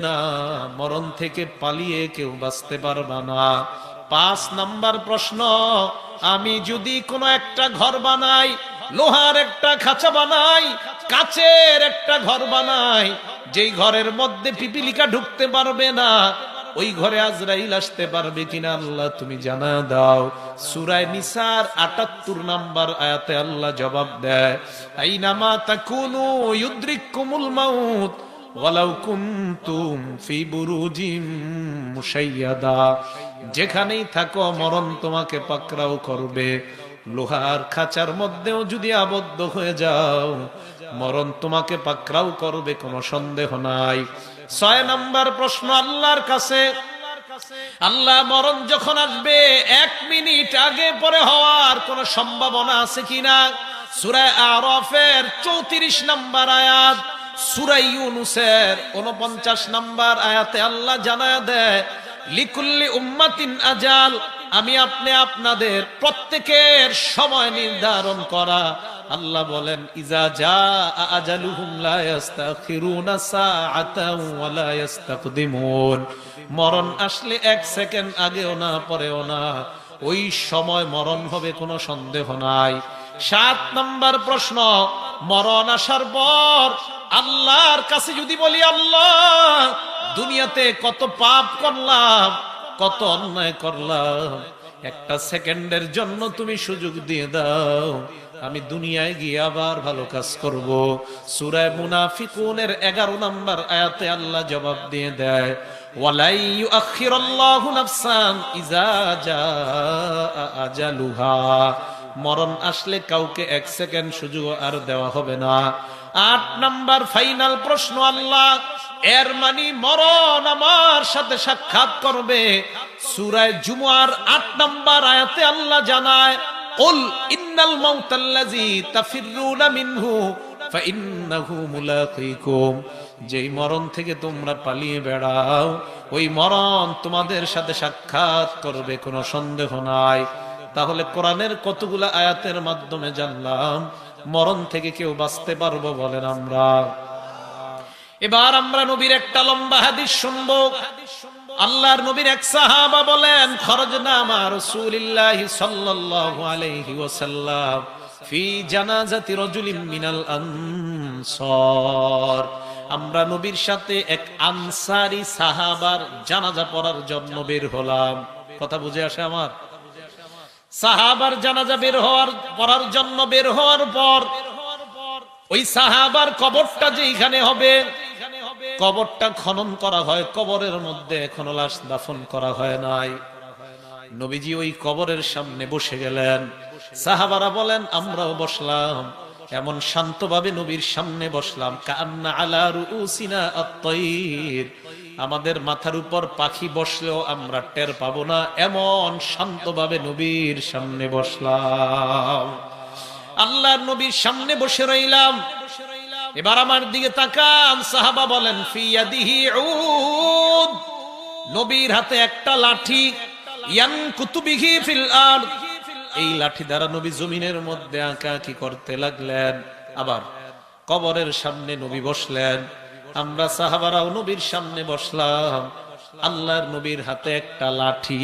না, মরণ থেকে পালিয়ে কেউ বাঁচতে পারবা না। 5 নাম্বার প্রশ্ন, আমি যদি কোনো একটা ঘর বানাই, লোহার একটা খাঁচা বানাই, কাচের একটা ঘর বানাই, যেই ঘরের মধ্যে পিপিলিকা ঢুকতে পারবে না, ওই ঘরে আজরাইল আসতে পারবে কিনা আল্লাহ তুমি জানা দাও। সূরা নিসার 78 নাম্বার আয়াতে আল্লাহ জবাব দেয়, আইনামা তাকুনু ইউদরিকুমুল মাউত ওয়ালাউ কুনতুম ফি বুরুজিম মুশাইয়াদা। যেখানেই থাকো মরণ তোমাকে পাকড়াও করবে। লোহার খাঁচার মধ্যেও যদি আবদ্ধ হয়ে যাও, মরণ তোমাকে পাকড়াও করবে, কোনো সন্দেহ নাই। 6 নাম্বার প্রশ্ন আল্লাহর কাছে, আল্লাহ মরণ যখন আসবে 1 মিনিট আগে পরে হওয়ার কোনো সম্ভাবনা আছে কিনা? সূরা আরাফের 34 নাম্বার আয়াত, সূরা ইউনূসের 49 নাম্বার আয়াতে আল্লাহ জানায়া দেয়, লিকুল্লি উম্মাতিন আজাল, আমি আপনি আপনাদের প্রত্যেকের সময় নির্ধারণ করা। আল্লাহ বলেন, ইজা জাআ আজালুহুম লা ইস্তাখিরুনা সাআতাও ওয়া লা ইস্তাকদিমুন। মরণ আসলে 1 সেকেন্ড আগেও না পরেও না, ওই সময় মরণ হবে, কোনো সন্দেহ নাই। 7 নাম্বার প্রশ্ন, মরণ আসার পর আল্লাহর কাছে যদি বলি, আল্লাহ দুনিয়াতে কত পাপ করলাম, কত অন্যায় করলাম, 1 সেকেন্ডের জন্য তুমি সুযোগ দিয়ে দাও, আমি দুনিয়ায় গিয়ে আবার ভালো কাজ করব। সূরা মুনাফিকুনের 11 নাম্বার আয়াতে আল্লাহ জবাব দিয়ে দেয়, ওয়ালাই ইউআখিরুল্লাহু নাফসান ইজা জাআ আজালুহা। মরণ আসলে কাউকে 1 সেকেন্ড সুযোগ আর দেওয়া হবে না। 8 নাম্বার ফাইনাল প্রশ্ন আল্লাহ, এর মানে মরণ আমার সাথে সাক্ষাৎ করবে। সূরা জুমুয়ার 8 নাম্বার আয়াতে আল্লাহ জানায়, কুল ইন্নাল মাউতাল্লাযী তাফিরুনা মিনহু ফাইন্নাহু মুলাকীকুম। যেই মরণ থেকে তোমরা পালিয়ে বেড়াও, ওই মরণ তোমাদের সাথে সাক্ষাৎ করবে, কোনো সন্দেহ নাই। তাহলে কোরআনের কতগুলা আয়াতের মাধ্যমে জানলাম মরণ থেকে কেউ বাঁচতে পারবো বলেন আমরা। এবার আমরা নবীর একটা লম্বা হাদিস শুনবো। আল্লাহর নবীর এক সাহাবা বলেন, খরজনা মা রাসূলিল্লাহি সাল্লাল্লাহু আলাইহি ওয়াসাল্লাম ফি জানাজাতি রাজুলিন মিনাল আনসার। আমরা নবীর সাথে এক আনসারী সাহাবার জানাজা পড়ার জন্য বের হলাম। কথা বুঝে আসে আমার? সাহাবার জানাজা পড়ার জন্য বের হওয়ার পর ওই সাহাবার কবরটা যেখানে হবে, কবরটা খনন করা হয়, কবরের মধ্যে এখনো লাশ দাফন করা হয় নাই। নবীজি ওই কবরের সামনে বসে গেলেন। সাহাবারা বলেন, আমরাও বসলাম, এমন শান্তভাবে নবীর সামনে বসলাম, কান্না আলা রুউসিনা আত-তায়র, আমাদের মাথার উপর পাখি বসলেও আমরা টের পাবো না, এমন শান্তভাবে নবীর সামনে বসলাম। আল্লাহর নবীর সামনে বসে রইলাম। এবার আমার দিকে তাকান, সাহাবা বলেন, ফি ইয়াদিহি উদ, নবীর হাতে একটা লাঠি, ইয়ানকুতু বিহি ফিল আরদ, এই লাঠি দ্বারা নবী জমিনের মধ্যে আঁকাআঁকি করতে লাগলেন। আবার কবরের সামনে নবী বসলেন, আমরা সাহাবারাও নবীর সামনে বসলাম। আল্লাহর নবীর হাতে একটা লাঠি,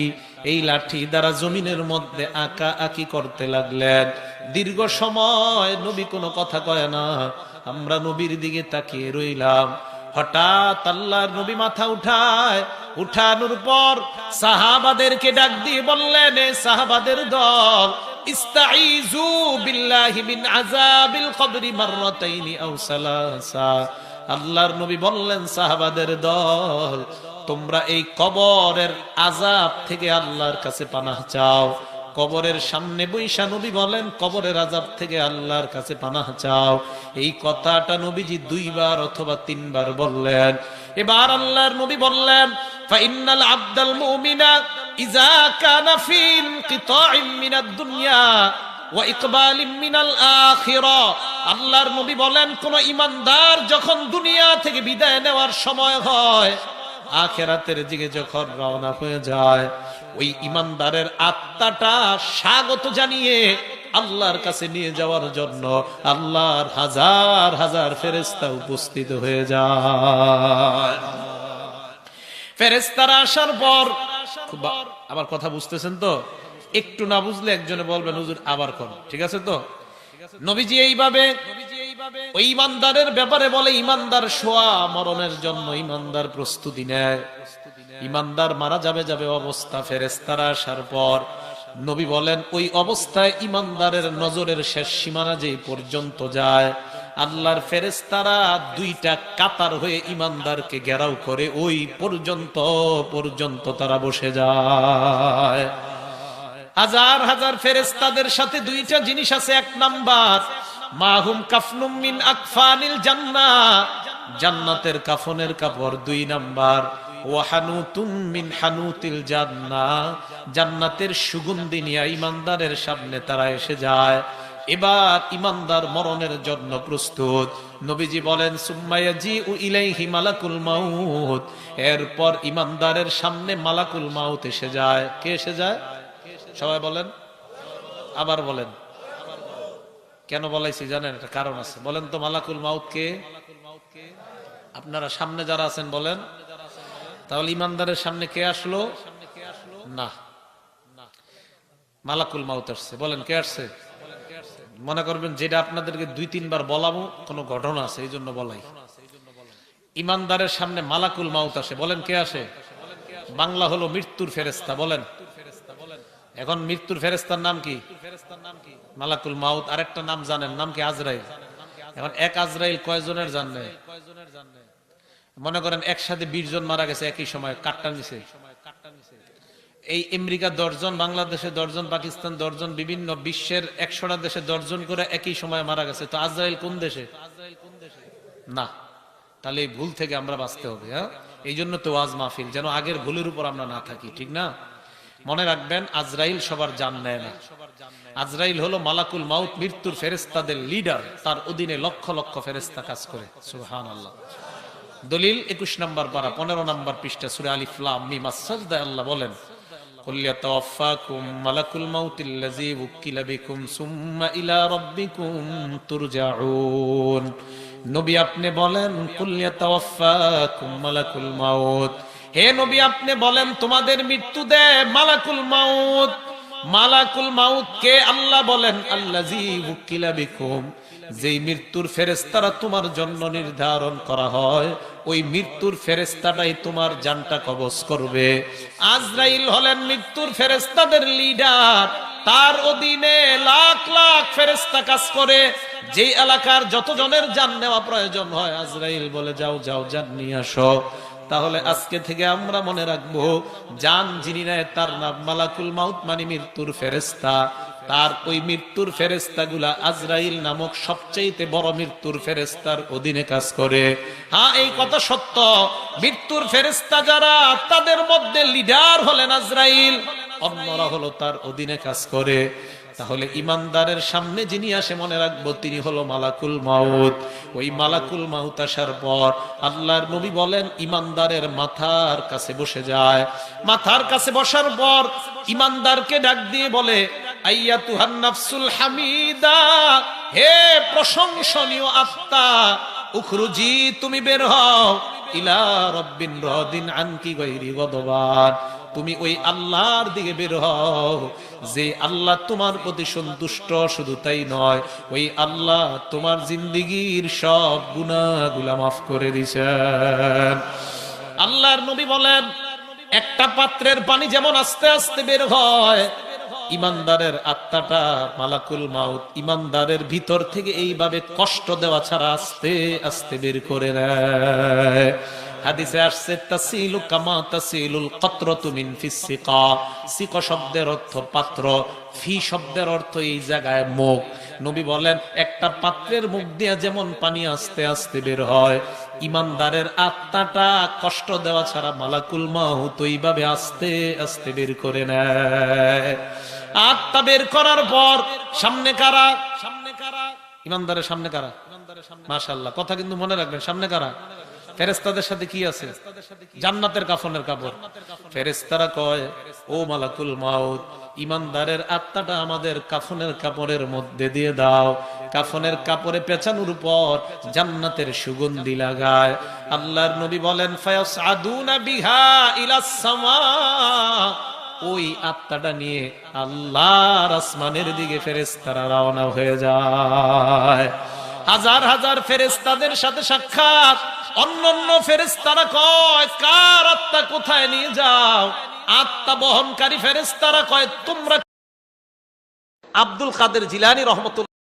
এই লাঠি দ্বারা জমিনের মধ্যে আঁকাআঁকি করতে লাগলেন। দীর্ঘ সময় নবী কোনো কথা কয় না, আমরা নবীর দিকে তাকিয়ে রইলাম। হঠাৎ আল্লাহর নবী মাথা উঠায়, উঠানোর পর সাহাবাদেরকে ডাক দিয়ে বললেন, এ সাহাবাদের দল, ইস্তাইযু বিল্লাহি মিন আযাবিল কবরি মাররাতাইনি আও সালাসা। আল্লাহর নবী বললেন, সাহাবাদের দল, তোমরা এই কবরের আযাব থেকে আল্লাহর কাছে পানাহ চাও। কবরের সামনে বৈশা নবী বলেন, কবরের আযাব থেকে আল্লাহর কাছে পানাহ চাও। এই কথাটা নবীজি 2 বার অথবা 3 বার বললেন। এবার আল্লাহর নবী বললেন, ফাইন্নাল আবদাল মুমিনা ইযা কানা ফি ইনকিতাইম মিনাদ দুনিয়া ওয়া ইকবালিম মিনাল আখিরা। আল্লাহর নবী বলেন, কোন ঈমানদার যখন দুনিয়া থেকে বিদায় নেওয়ার সময় হয়, আখিরাতের দিকে যখন রওনা হয়ে যায়, ওই ঈমানদারের আত্মাটা স্বাগত জানিয়ে আল্লাহর কাছে নিয়ে যাওয়ার জন্য আল্লাহর হাজার হাজার ফেরেশতা উপস্থিত হয়ে যায়। ফেরেশতারা আসার পর আবার কথা বুঝতেছেন তো? একটু না বুঝলে একজনে বলবেন হুজুর আবার কোন, ঠিক আছে তো? নবীজি এইভাবে ওই ইমানদারের ব্যাপারে বলে, ইমানদার শোয়া মরণের জন্য ইমানদার প্রস্তুতি নেয়, ইমানদার মারা যাবে যাবে অবস্থা। ফেরেশতারা আসার পর নবী বলেন ওই অবস্থায় ইমানদারের নজরের শেষ সীমানা যেই পর্যন্ত যায়, আল্লাহর ফেরেশতারা দুইটা কাতার হয়ে ইমানদারকে ঘেরাও করে ওই পর্যন্ত তারা বসে যায়। হাজার হাজার ফেরেশতাদের সাথে দুইটা জিনিস আছে। এক নাম্বার, মাহুম কাফনুম মিন আকফানিল জান্নাহ, জান্নাতের কাফনের কাপড়। দুই নাম্বার, ওয়াহানুতুম মিন হানুতিল জান্নাহ, জান্নাতের সুগন্ধি নিয়ে ইমানদারের সামনে তারা এসে যায়। এবার ইমানদার মরণের জন্য প্রস্তুত। নবীজি বলেন সুম্মা ইয়াজিউ ইলাইহি মালাকুল মাউত, এরপর ইমানদারের সামনে মালাকুল মাউত এসে যায়। কে এসে যায়? সবাই বলেন, আবার বলেন। কেন বলাইছি জানেন? একটা কারণ আছে। বলেন তো মালাকুল মাউত কে? আপনারা সামনে যারা আছেন বলেন। তাহলে ইমানদারের সামনে কে আসলো? না, মালাকুল মাউত আসছে। বলেন কে আসছে? মনে করবেন যেটা আপনাদেরকে দুই তিনবার বলাবো কোনো ঘটনা আছে, এই জন্য বলাই। ইমানদারের সামনে মালাকুল মাউত আসে। বলেন কে আসে? বাংলা হলো মৃত্যুর ফেরেশতা। বলেন এখন মৃত্যুর ফেরেশতার নাম কি? মালাকুল মাউত। আরেকটা নাম জানেন, নাম কি? আজরাইল। এখন এক আজরাইল কয়জনের জানে? মনে করেন একসাথে 20 জন মারা গেছে একই সময়, কাটটা নিছে। এই আমেরিকা 10 জন, বাংলাদেশে 10 জন, পাকিস্তান 10 জন, বিভিন্ন বিশ্বের 100টা দেশে 10 জন করে একই সময় মারা গেছে। তো আজরাইল কোন দেশে? না। তাহলে এই ভুল থেকে আমরা বাঁচতে হবে। হ্যাঁ, এই জন্য তো ওয়াজ মাহফিল, যেন আগের ভুলের উপর আমরা না থাকি, ঠিক না? মনে রাখবেন আজরাইল সবার জান নেয় না। আজরাইল হলো মালাকুল মাউত, মৃত্যুর ফেরেশতাদের লিডার। তার অধীনে লক্ষ লক্ষ ফেরেশতা কাজ করে। সুবহানাল্লাহ। দলিল 21 নম্বর পারা 15 নম্বর পৃষ্ঠা সূরা আলিফ লাম মিম আস-সাজদা। আল্লাহ বলেন কুল ইয়াতাওয়াফাকুম মালাকুল মাউতিল্লাযী উকিলা বিকুম সুম্মা ইলা রাব্বিকুম তুরজাউন। নবী আপনি বলেন কুল ইয়াতাওয়াফাকুম মালাকুল মাউত, হে নবী আপনি বলেন তোমাদের মৃত্যু দেয় মালাকুল মাউত। মালাকুল মাউত কে? আল্লাহ বলেন আল্লাযী উকিলা বিকুম, যেই মৃত্যুর ফেরেশতারা তোমার জন্য নির্ধারণ করা হয়, ওই মৃত্যুর ফেরেশতাটাই তোমার জানটা কবজ করবে। আজরাইল হলেন মৃত্যুর ফেরেশতাদের লিডার। তার অধীনে লাখ লাখ ফেরেশতা কাজ করে। যেই এলাকার যতজনের জান নেওয়া প্রয়োজন হয়, আজরাইল বলে যাও যাও জান নিয়ে আসো। তাহলে আজকে থেকে আমরা মনে রাখবো, জান যিনি নেয় তার নাম মালাকুল মাউত, মানে মৃত্যুর ফেরেশতা। তার ওই মৃত্যুর ফেরেশতাগুলা আজরাইল নামক সবচেয়ে বড় মৃত্যুর ফেরেশতার অধীনে কাজ করে। হ্যাঁ, এই কথা সত্য। মৃত্যুর ফেরেশতা যারা, তাদের মধ্যে লিডার হলেন আজরাইল, অন্যরা হলো তার অধীনে কাজ করে। তাহলে ইমানদারের সামনে যিনি আসে মনে রাখবো তিনি হলো মালাকুল মাউত। ওই মালাকুল মাউত আসার পর আল্লাহর নবী বলেন ইমানদারের মাথার কাছে বসে যায়। মাথার কাছে বসার পর ইমানদারকে ডাক দিয়ে বলে আইয়াতুহান নাফসুল হামিদা, হে প্রশংসনীয় আত্মা, উখরুজি তুমি বের হও, ইলা রাব্বিন রাদিন আনকি গায়রি গদবান, তুমি ওই আল্লাহর দিকে বের হও যে আল্লাহ তোমার প্রতি সন্তুষ্ট। শুধু তাই নয়, ওই আল্লাহ তোমার জিন্দেগীর সব গুনাহগুলা মাফ করে দিয়েছেন। আল্লাহর নবী বলেন একটা পাত্রের পানি যেমন আস্তে আস্তে বের হয়, ইমানদারের আত্মাটা মালাকুল মাউত ইমানদারের ভিতর থেকে এইভাবে কষ্ট দেওয়া ছাড়া আস্তে আস্তে বের করে নেয়। হাদিসে আসছে তাসিলু কামা তাসিলুল কাতরাতু মিন ফিস সিকা। সিকা শব্দের অর্থ পাত্র, ফি শব্দের অর্থ এই জায়গায় মুখ। নবী বলেন একটা পাত্রের মুখ দিয়ে যেমন পানি আস্তে আস্তে বের হয়, ইমানদারের আত্মাটা কষ্ট দেওয়া ছাড়া মালাকুল মাউত ওইভাবে আস্তে আস্তে বের করে নেয়। আত্মা বের করার পর সামনে কারা? ইমানদারের সামনে কারা? মাশাআল্লাহ, কথা কিন্তু মনে রাখবেন, সামনে কারা? ফেরেশতাদের সাথে কি আছে? জান্নাতের কাফনের কাপড়। ফেরেশতারা কয়, ও মালাকুল মাউত, ইমানদারের আত্মাটা আমাদের কাফনের কাপড়ের মধ্যে দিয়ে দাও। কাফনের কাপড়ে পেঁচানোর উপর জান্নাতের সুগন্ধি লাগায়। আল্লাহর নবী বলেন, ফায়াসআদুনা বিহা ইলাস সামা, ওই আত্মাটা নিয়ে আল্লাহর আসমানের দিকে ফেরেশতারা রওনা হয়ে যায়। হাজার হাজার ফেরেশতাদের সাথে সাক্ষাৎ। অন্যান্য ফেরেশতারা কয়, কার আত্মা কোথায় নিয়ে যাও? আত্মা বহনকারী ফেরেশতারা কয়, তোমরা। আব্দুল কাদের জিলানী রহমতুল্লাহ